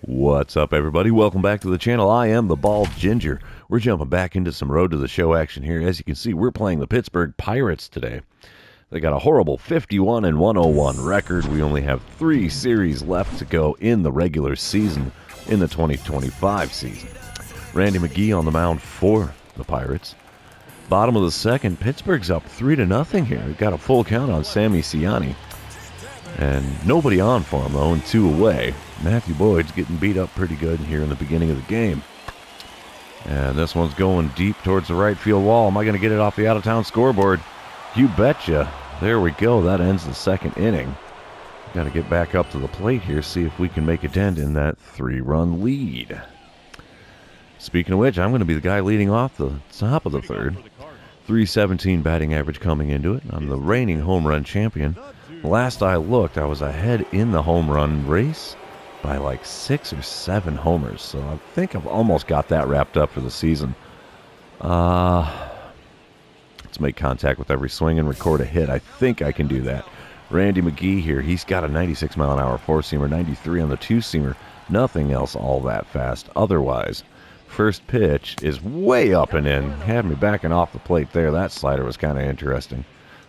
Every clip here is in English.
What's up, everybody? Welcome back to the channel. I am the Bald Ginger. We're jumping back into some Road to the Show action here. As you can see, we're playing the Pittsburgh Pirates today. They got a horrible 51-101 record. We only have 3 series left to go in the regular season in the 2025 season. Randy McGee on the mound for the Pirates. Bottom of the second, Pittsburgh's up 3-0 here. We've got a full count on Sammy Ciani. And nobody on for him, though, and 2 away. Matthew Boyd's getting beat up pretty good here in the beginning of the game. And this one's going deep towards the right field wall. Am I going to get it off the out-of-town scoreboard? You betcha. There we go. That ends the second inning. Got to get back up to the plate here, see if we can make a dent in that 3-run lead. Speaking of which, I'm going to be the guy leading off the top of the third. 317 batting average coming into it. I'm the reigning home run champion. Last I looked, I was ahead in the home run race by like 6 or 7 homers. So I think I've almost got that wrapped up for the season. Let's make contact with every swing and record a hit. I think I can do that. Randy McGee here, he's got a 96-mile-an-hour four-seamer, 93 on the two-seamer. Nothing else all that fast otherwise. First pitch is way up and in. Had me backing off the plate there. That slider was kind of interesting.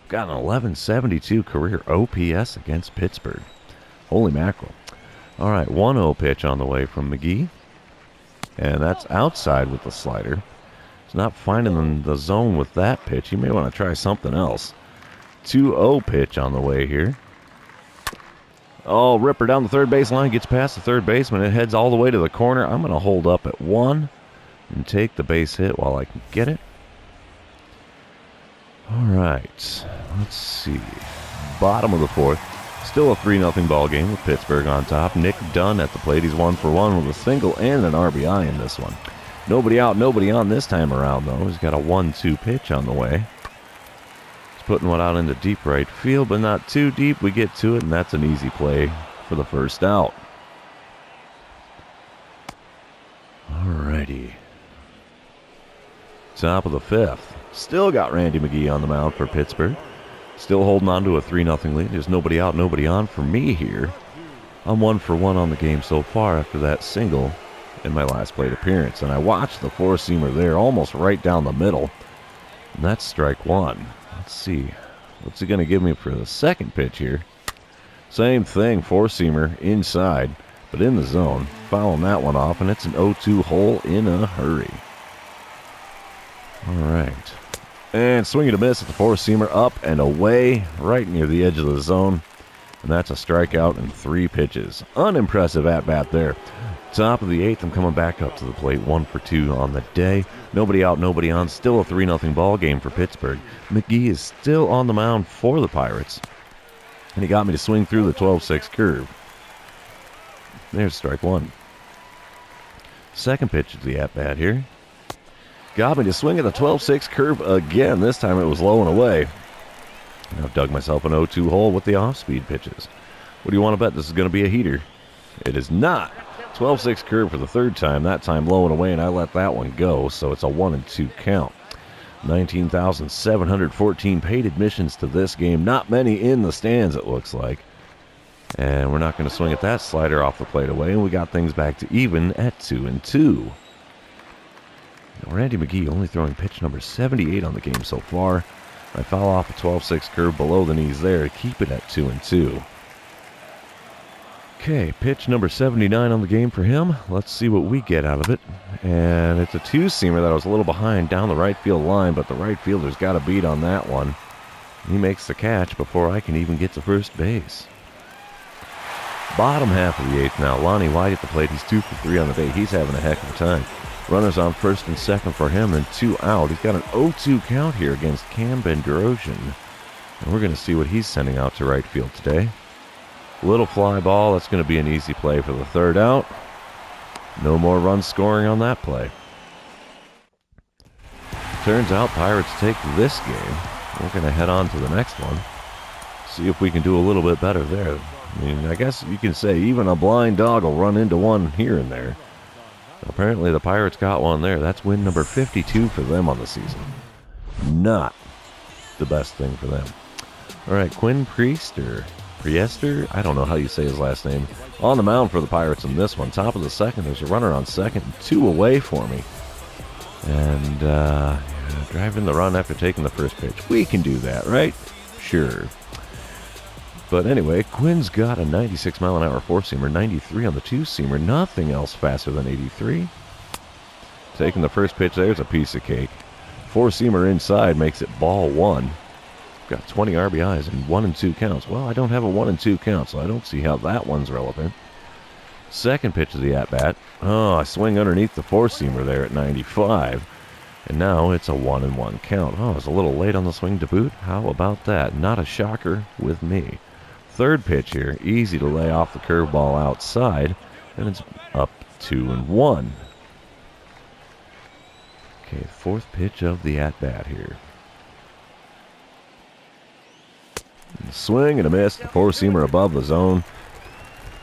Got an 1172 career OPS against Pittsburgh. Holy mackerel. All right, 1-0 pitch on the way from McGee. And that's outside with the slider. He's not finding the zone with that pitch. You may want to try something else. 2-0 pitch on the way here. Oh, ripper down the third base line. Gets past the third baseman. It heads all the way to the corner. I'm going to hold up at 1 and take the base hit while I can get it. All right, let's see. Bottom of the fourth. Still a 3-0 ball game with Pittsburgh on top. Nick Dunn at the plate. He's 1 for 1 with a single and an RBI in this one. Nobody out, nobody on this time around, though. He's got a 1-2 pitch on the way. He's putting one out into deep right field, but not too deep. We get to it, and that's an easy play for the first out. Alrighty. Top of the fifth. Still got Randy McGee on the mound for Pittsburgh. Still holding on to a 3-0 lead. There's nobody out, nobody on for me here. I'm 1 for 1 on the game so far after that single in my last plate appearance. And I watched the four-seamer there almost right down the middle. And that's strike 1. Let's see. What's he going to give me for the second pitch here? Same thing, four-seamer inside, but in the zone. Fouling that one off, and it's an 0-2 hole in a hurry. All right. And swing and a miss at the four-seamer, up and away, right near the edge of the zone. And that's a strikeout in 3 pitches. Unimpressive at-bat there. Top of the 8th, I'm coming back up to the plate, 1 for 2 on the day. Nobody out, nobody on. Still a 3-0 ball game for Pittsburgh. McGee is still on the mound for the Pirates. And he got me to swing through the 12-6 curve. There's strike 1. Second pitch of the at-bat here. Got me to swing at the 12-6 curve again. This time it was low and away. And I've dug myself an 0-2 hole with the off-speed pitches. What do you want to bet this is going to be a heater? It is not. 12-6 curve for the third time. That time low and away, and I let that one go. So it's a 1-2 count. 19,714 paid admissions to this game. Not many in the stands, it looks like. And we're not going to swing at that slider off the plate away. And we got things back to even at 2-2. Randy McGee only throwing pitch number 78 on the game so far. I foul off a 12-6 curve below the knees there to keep it at 2-2. Okay, pitch number 79 on the game for him. Let's see what we get out of it. And it's a two-seamer that I was a little behind down the right field line, but the right fielder's got a beat on that one. He makes the catch before I can even get to first base. Bottom half of the 8th now. Lonnie White at the plate. He's 2 for 3 on the day. He's having a heck of a time. Runners on first and second for him and 2 out. He's got an 0-2 count here against Cam Bendrosian. And we're going to see what he's sending out to right field today. Little fly ball. That's going to be an easy play for the third out. No more runs scoring on that play. Turns out Pirates take this game. We're going to head on to the next one. See if we can do a little bit better there. I mean, I guess you can say even a blind dog will run into one here and there. Apparently the Pirates got one there. That's win number 52 for them on the season. Not the best thing for them. All right, Quinn Priester Priester, I don't know how you say his last name, on the mound for the Pirates in this one. Top of the second, there's a runner on second, 2 away for me. And driving the run after taking the first pitch. We can do that, right? Sure. But anyway, Quinn's got a 96-mile-an-hour four-seamer, 93 on the two-seamer. Nothing else faster than 83. Taking the first pitch, there's a piece of cake. Four-seamer inside makes it ball 1. Got 20 RBIs and 1 and 2 counts. Well, I don't have a 1 and 2 count, so I don't see how that one's relevant. Second pitch of the at-bat. Oh, I swing underneath the four-seamer there at 95. And now it's a 1 and 1 count. Oh, I was a little late on the swing to boot. How about that? Not a shocker with me. Third pitch here. Easy to lay off the curveball outside. And it's up 2 and 1. Okay, fourth pitch of the at-bat here. Swing and a miss. The four-seamer above the zone.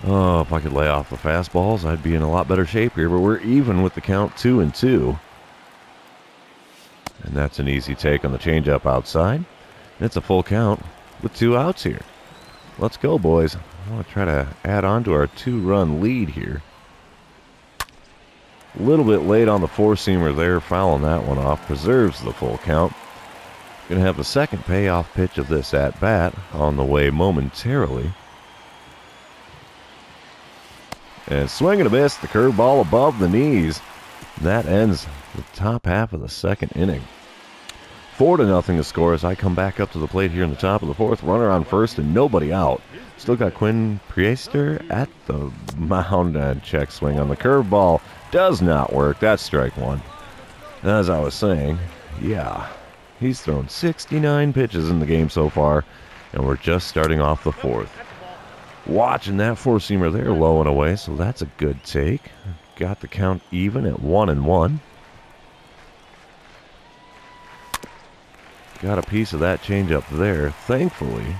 Oh, if I could lay off the fastballs, I'd be in a lot better shape here. But we're even with the count 2 and 2. And that's an easy take on the changeup outside. It's a full count with 2 outs here. Let's go, boys. I want to try to add on to our 2-run lead here. A little bit late on the four-seamer there, fouling that one off. Preserves the full count. Going to have the second payoff pitch of this at-bat on the way momentarily. And swing and a miss, the curveball above the knees. That ends the top half of the second inning. 4-0 to score as I come back up to the plate here in the top of the fourth. Runner on first and nobody out. Still got Quinn Priester at the mound, and check swing on the curveball. Does not work. That's strike 1. As I was saying, yeah, he's thrown 69 pitches in the game so far, and we're just starting off the fourth. Watching that four-seamer there low and away, so that's a good take. Got the count even at 1 and 1. Got a piece of that changeup there, thankfully.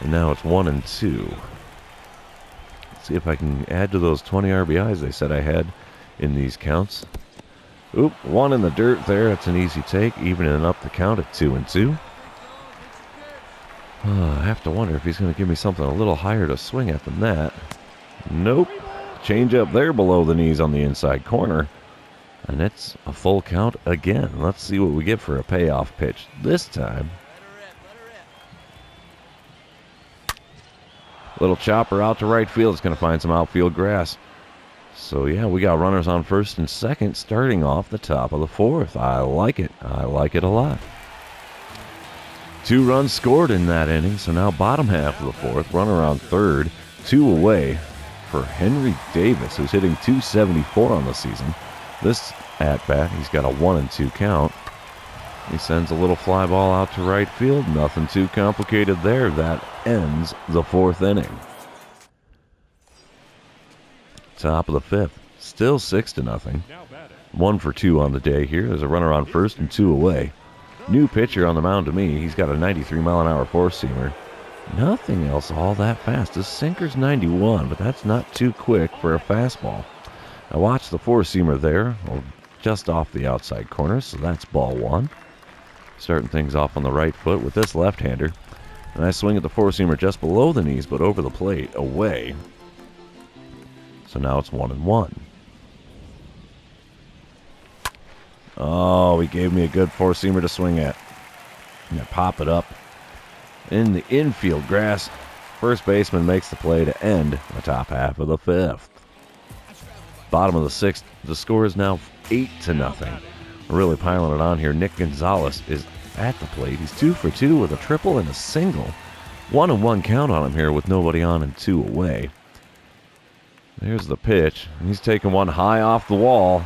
And now it's 1 and 2. Let's see if I can add to those 20 RBIs they said I had in these counts. Oop, 1 in the dirt there. That's an easy take, evening up the count at 2 and 2. I have to wonder if he's going to give me something a little higher to swing at than that. Nope. Change up there below the knees on the inside corner. And it's a full count again. Let's see what we get for a payoff pitch this time. Little chopper out to right field. It's going to find some outfield grass. So, yeah, we got runners on first and second starting off the top of the fourth. I like it. I like it a lot. 2 runs scored in that inning, so now bottom half of the fourth, runner on third, 2 away for Henry Davis, who's hitting .274 on the season. This at-bat, he's got a 1 and 2 count. He sends a little fly ball out to right field. Nothing too complicated there. That ends the fourth inning. Top of the fifth, still 6-0. 1 for 2 on the day here. There's a runner on first and 2 away. New pitcher on the mound to me. He's got a 93-mile-an-hour four-seamer. Nothing else all that fast. His sinker's 91, but that's not too quick for a fastball. I watched the four-seamer there, just off the outside corner, so that's ball 1. Starting things off on the right foot with this left-hander. And I swing at the four-seamer just below the knees, but over the plate, away. So now it's 1 and 1. Oh, he gave me a good four-seamer to swing at. And I pop it up in the infield grass. First baseman makes the play to end the top half of the fifth. Bottom of the sixth, the score is now 8-0. We're really piling it on here. Nick Gonzalez is at the plate. He's 2 for 2 with a triple and a single. 1 and 1 count on him here with nobody on and 2 away. There's the pitch. He's taking one high off the wall.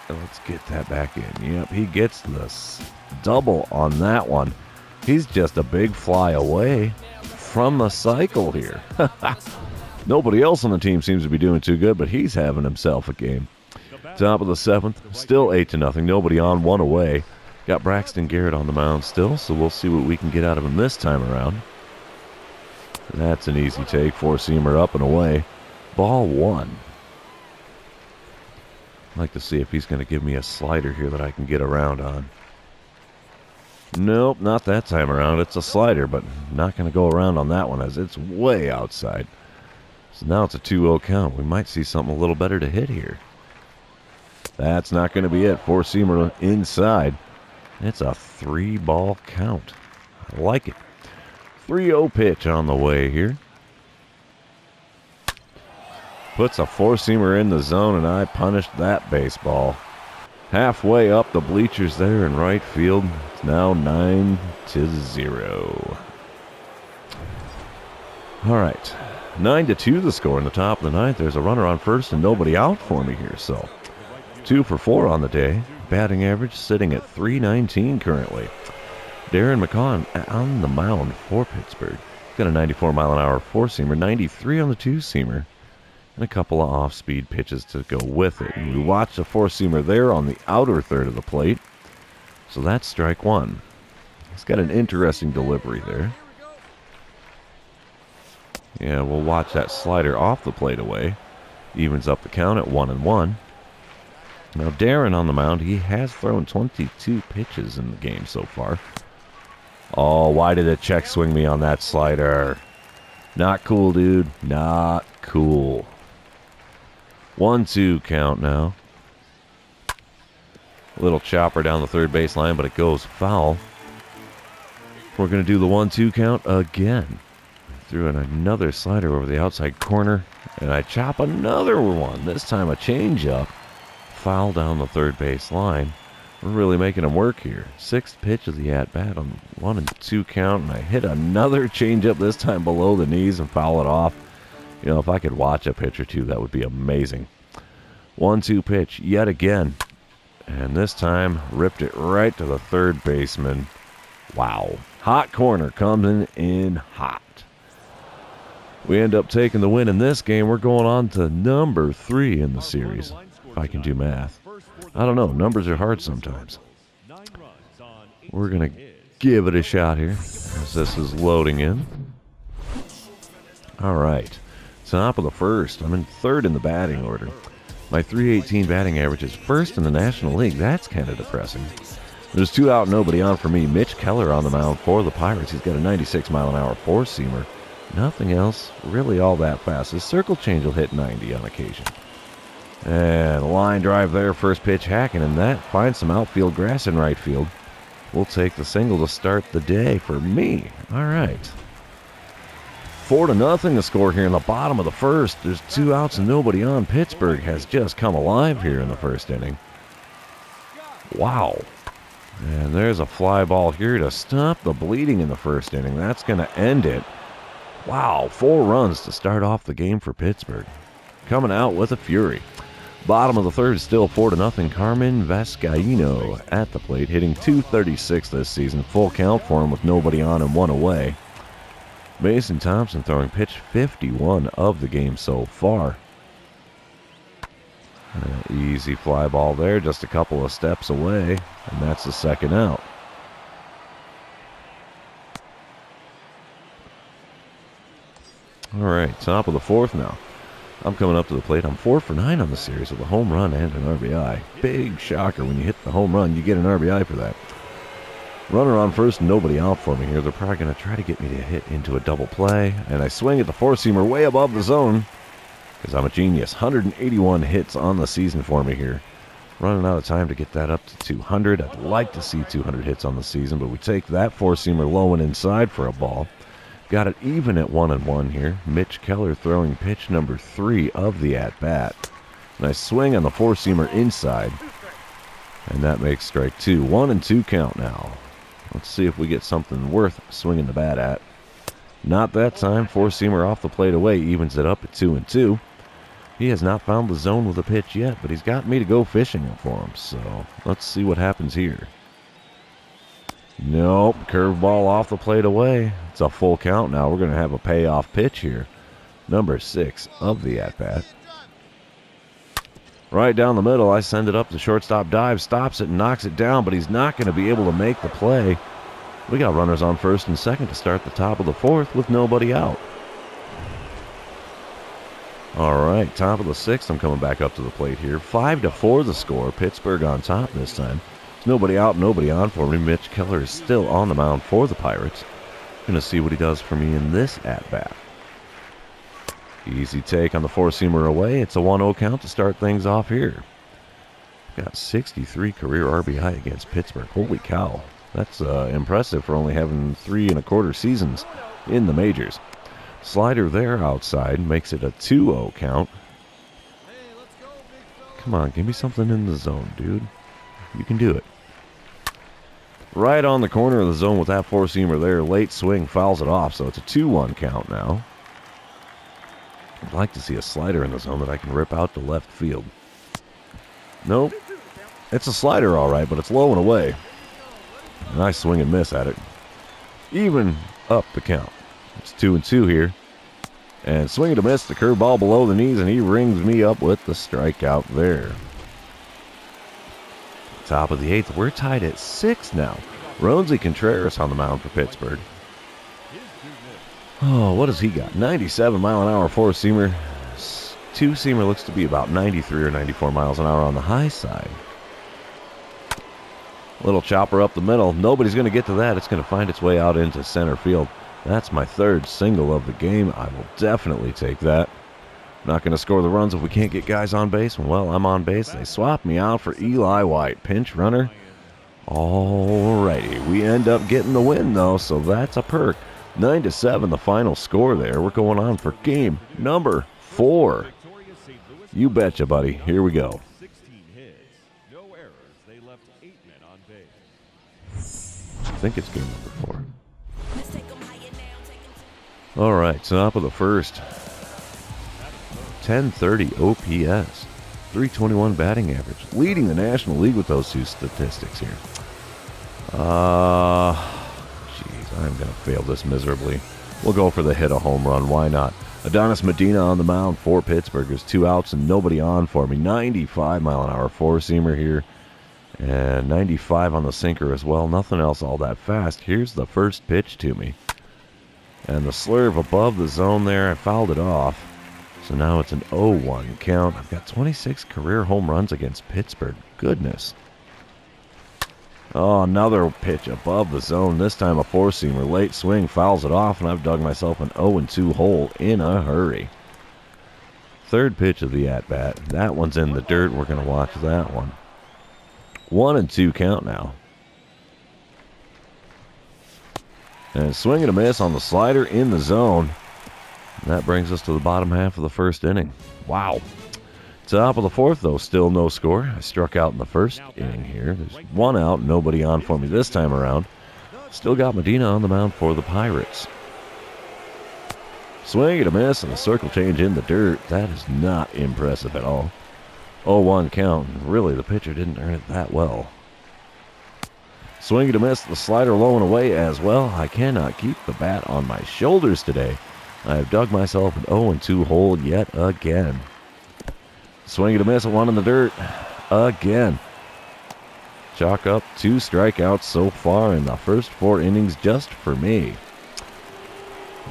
Let's get that back in. Yep, he gets the double on that one. He's just a big fly away from the cycle here. Nobody else on the team seems to be doing too good, but he's having himself a game. Top of the seventh, still 8-0. Nobody on, 1 away. Got Braxton Garrett on the mound still, so we'll see what we can get out of him this time around. That's an easy take. Four-seamer up and away. Ball 1. I'd like to see if he's going to give me a slider here that I can get around on. Nope, not that time around. It's a slider, but not going to go around on that one as it's way outside. So now it's a 2-0 count. We might see something a little better to hit here. That's not going to be it. Four-seamer inside. It's a 3-ball count. I like it. 3-0 pitch on the way here. Puts a four-seamer in the zone, and I punished that baseball. Halfway up the bleachers there in right field. It's now 9-0. All right. 9-2 the score in the top of the ninth. There's a runner on first and nobody out for me here. So 2 for 4 on the day. Batting average sitting at .319 currently. Darren McCaw on the mound for Pittsburgh. Got a 94-mile-an-hour four-seamer, 93 on the two-seamer, and a couple of off-speed pitches to go with it. And we watched a four-seamer there on the outer third of the plate. So that's strike one. He's got an interesting delivery there. Yeah, we'll watch that slider off the plate away. Evens up the count at 1-1. Now Darren on the mound, he has thrown 22 pitches in the game so far. Oh, why did it check swing me on that slider? Not cool, dude. Not cool. 1-2 count now. Little chopper down the third baseline, but it goes foul. We're going to do the 1-2 count again. Threw in another slider over the outside corner, and I chop another one. This time a changeup. Foul down the third base line. We're really making him work here. Sixth pitch of the at-bat on 1-2 count, and I hit another changeup, this time below the knees, and foul it off. You know, if I could watch a pitch or two, that would be amazing. 1-2 pitch yet again, and this time ripped it right to the third baseman. Wow. Hot corner coming in hot. We end up taking the win in this game. We're going on to number 3 in the series, if I can do math. I don't know. Numbers are hard sometimes. We're going to give it a shot here as this is loading in. All right. Top of the first. I'm in third in the batting order. My .318 batting average is first in the National League. That's kind of depressing. There's 2 out, nobody on for me. Mitch Keller on the mound for the Pirates. He's got a 96-mile-an-hour four-seamer. Nothing else really all that fast. His circle change will hit 90 on occasion. And a line drive there, first pitch hacking, and that finds some outfield grass in right field. We'll take the single to start the day for me. All right. 4-0 the score here in the bottom of the first. There's 2 outs and nobody on. Pittsburgh has just come alive here in the first inning. Wow. And there's a fly ball here to stop the bleeding in the first inning. That's going to end it. Wow, 4 runs to start off the game for Pittsburgh. Coming out with a fury. Bottom of the third is still 4-0. Carmen Vizcaíno at the plate, hitting .236 this season. Full count for him with nobody on and 1 away. Mason Thompson throwing pitch 51 of the game so far. Easy fly ball there, just a couple of steps away, and that's the second out. All right, top of the fourth now. I'm coming up to the plate. I'm 4 for 9 on the series with a home run and an RBI. Big shocker when you hit the home run. You get an RBI for that. Runner on first, nobody out for me here. They're probably going to try to get me to hit into a double play. And I swing at the four-seamer way above the zone because I'm a genius. 181 hits on the season for me here. Running out of time to get that up to 200. I'd like to see 200 hits on the season, but we take that four-seamer low and inside for a ball. Got it even at 1-1 here. Mitch Keller throwing pitch number 3 of the at-bat. Nice swing on the four-seamer inside. And that makes strike 2. 1-2 count now. Let's see if we get something worth swinging the bat at. Not that time. Four-seamer off the plate away. Evens it up at 2-2. He has not found the zone with a pitch yet, but he's got me to go fishing for him. So let's see what happens here. Nope, curveball off the plate away. It's a full count now. We're going to have a payoff pitch here. Number 6 of the at-bat. Right down the middle, I send it up. The shortstop dives, stops it, and knocks it down, but he's not going to be able to make the play. We got runners on first and second to start the top of the fourth with nobody out. All right, top of the sixth, I'm coming back up to the plate here. 5-4 the score. Pittsburgh on top this time. There's nobody out, nobody on for me. Mitch Keller is still on the mound for the Pirates. Going to see what he does for me in this at-bat. Easy take on the four-seamer away. It's a 1-0 count to start things off here. Got 63 career RBI against Pittsburgh. Holy cow. That's impressive for only having 3 1/4 seasons in the majors. Slider there outside makes it a 2-0 count. Come on, give me something in the zone, dude. You can do it. Right on the corner of the zone with that four-seamer there. Late swing fouls it off, so it's a 2-1 count now. I'd like to see a slider in the zone that I can rip out to left field. Nope. It's a slider all right, but it's low and away. Nice swing and miss at it. Even up the count. It's 2-2 here. And swing and a miss, the curveball below the knees, and he rings me up with the strikeout there. Top of the 8th, we're tied at 6 now. Roansy Contreras on the mound for Pittsburgh. Oh, what has he got? 97-mile-an-hour four-seamer. Two-seamer looks to be about 93 or 94 miles an hour on the high side. Little chopper up the middle. Nobody's going to get to that. It's going to find its way out into center field. That's my 3rd single of the game. I will definitely take that. Not going to score the runs if we can't get guys on base. Well, I'm on base. They swap me out for Eli White. Pinch runner. Alrighty. We end up getting the win, though, so that's a perk. 9-7, the final score there. We're going on for game number 4. You betcha, buddy. Here we go. 16 hits, no errors. They left 8 men on base. I think it's game number 4. All right, top of the first. 1030 OPS, 321 batting average, leading the National League with those 2 statistics here. Jeez, I'm going to fail this miserably. We'll go for the hit a home run. Why not? Adonis Medina on the mound for Pittsburgh. There's 2 outs and nobody on for me. 95-mile-an-hour four-seamer here. And 95 on the sinker as well. Nothing else all that fast. Here's the first pitch to me. And the slurve above the zone there, I fouled it off. So now it's an 0-1 count. I've got 26 career home runs against Pittsburgh. Goodness. Oh, another pitch above the zone. This time a four-seamer. Late swing fouls it off, and I've dug myself an 0-2 hole in a hurry. 3rd pitch of the at-bat. That one's in the dirt. We're going to watch that one. 1-2 count now. And swing and a miss on the slider in the zone. And that brings us to the bottom half of the first inning. Wow. Top of the 4th, though, still no score. I struck out in the first inning here. There's 1 out, nobody on for me this time around. Still got Medina on the mound for the Pirates. Swing and a miss and a circle change in the dirt. That is not impressive at all. 0-1 count. Really, the pitcher didn't earn it that well. Swing and a miss, the slider low and away as well. I cannot keep the bat on my shoulders today. I have dug myself an 0-2 hole yet again. Swing and a miss, 1 in the dirt again. Chalk up 2 strikeouts so far in the first 4 innings just for me.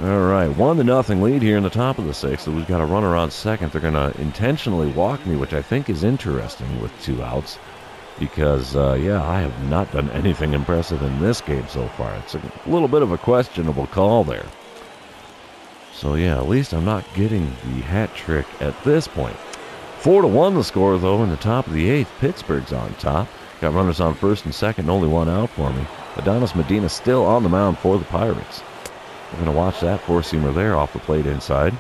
All right, 1-0 lead here in the top of the 6th. So we've got a runner on second. They're going to intentionally walk me, which I think is interesting with 2 outs. Because, yeah, I have not done anything impressive in this game so far. It's a little bit of a questionable call there. So, yeah, at least I'm not getting the hat trick at this point. 4-1 the score, though, in the top of the 8th. Pittsburgh's on top. Got runners on first and second, only 1 out for me. Adonis Medina still on the mound for the Pirates. We're going to watch that four-seamer there off the plate inside.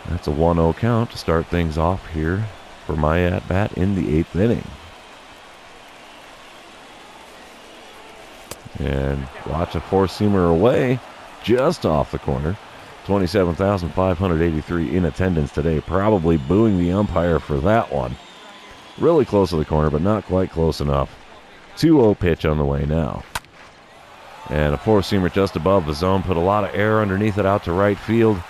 That's a 1-0 count to start things off here for my at-bat in the 8th inning. And watch a four-seamer away just off the corner. 27,583 in attendance today. Probably booing the umpire for that one. Really close to the corner, but not quite close enough. 2-0 pitch on the way now. And a four-seamer just above the zone. Put a lot of air underneath it out to right field.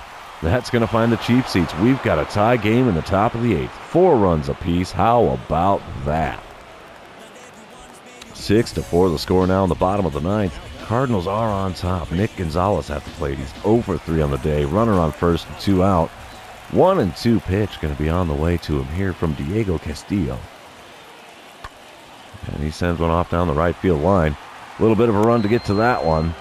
That's going to find the cheap seats. We've got a tie game in the top of the 8th. 4 runs apiece. How about that? 6-4 the score now in the bottom of the 9th. Cardinals are on top. Nick Gonzalez at the plate. He's 0 for 3 on the day. Runner on first and 2 out. 1-2 pitch going to be on the way to him here from Diego Castillo. And he sends one off down the right field line. A little bit of a run to get to that one.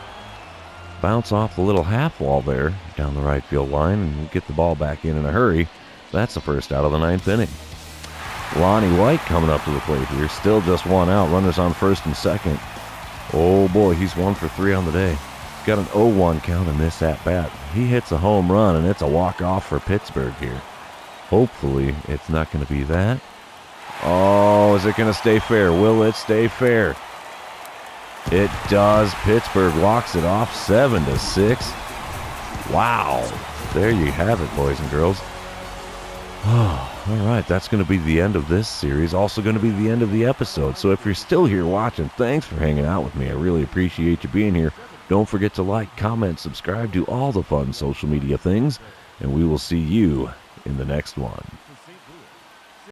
Bounce off the little half wall there down the right field line and get the ball back in a hurry. That's the first out of the 9th inning. Lonnie White coming up to the plate here. Still just one out. Runners on first and second. Oh boy, he's 1 for 3 on the day. Got an 0-1 count in this at-bat. He hits a home run, and it's a walk-off for Pittsburgh here. Hopefully, it's not going to be that. Oh, is it going to stay fair? Will it stay fair? It does. Pittsburgh walks it off 7-6. Wow. There you have it, boys and girls. Oh, all right, that's going to be the end of this series. Also going to be the end of the episode. So if you're still here watching, thanks for hanging out with me. I really appreciate you being here. Don't forget to like, comment, subscribe, do all the fun social media things, and we will see you in the next one.